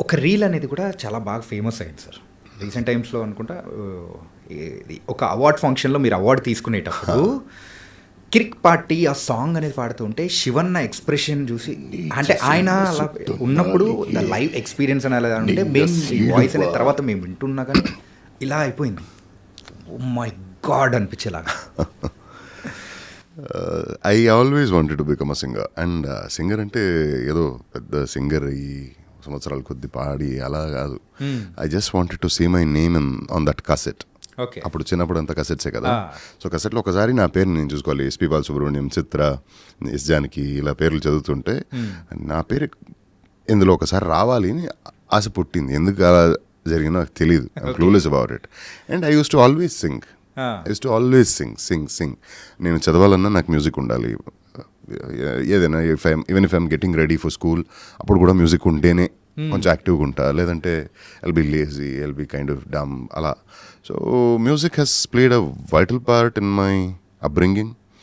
ఒక రీల్ అనేది కూడా చాలా బాగా ఫేమస్ అయింది సార్ రీసెంట్ టైమ్స్లో అనుకుంటా. ఒక అవార్డ్ ఫంక్షన్లో మీరు అవార్డు తీసుకునేటప్పుడు కిరిక్ పార్టీ ఆ సాంగ్ అనేది పాడుతుంటే శివన్న ఎక్స్ప్రెషన్ చూసి, అంటే ఆయన అలా ఉన్నప్పుడు లైవ్ ఎక్స్పీరియన్స్ అని అలా ఉంటే మేము ఈ వాయిస్ అనేది తర్వాత మేము వింటున్నా కానీ ఇలా అయిపోయింది. ఓ మై గాడ్ అనిపించేలాగా. I always wanted to become a singer. And singer అంటే ఏదో పెద్ద సింగర్ ఈ సంవత్సరాల కొద్ది పాడి అలా కాదు. I just wanted to see my name on that cassette. అప్పుడు చిన్నప్పుడు అంతా కసెట్సే కదా. సో కసెట్లో ఒకసారి నా పేరు నేను చూసుకోవాలి. ఎస్పి బాలసుబ్రహ్మణ్యం, చిత్ర, ఎస్ జానకి ఇలా పేర్లు చదువుతుంటే నా పేరు ఇందులో ఒకసారి రావాలి అని ఆశ పుట్టింది. ఎందుకు అలా జరిగిందో నాకు తెలియదు. I'm clueless about it. And I use to always sing. Sing. నేను చదవాలన్నా నాకు మ్యూజిక్ ఉండాలి. ఏదైనా even if I'm getting ready for school అప్పుడు కూడా మ్యూజిక్ ఉంటేనే కొంచెం యాక్టివ్గా ఉంటా. లేదంటే I'll be lazy, I'll be kind of dumb అలా. So music has played a vital part in my upbringing.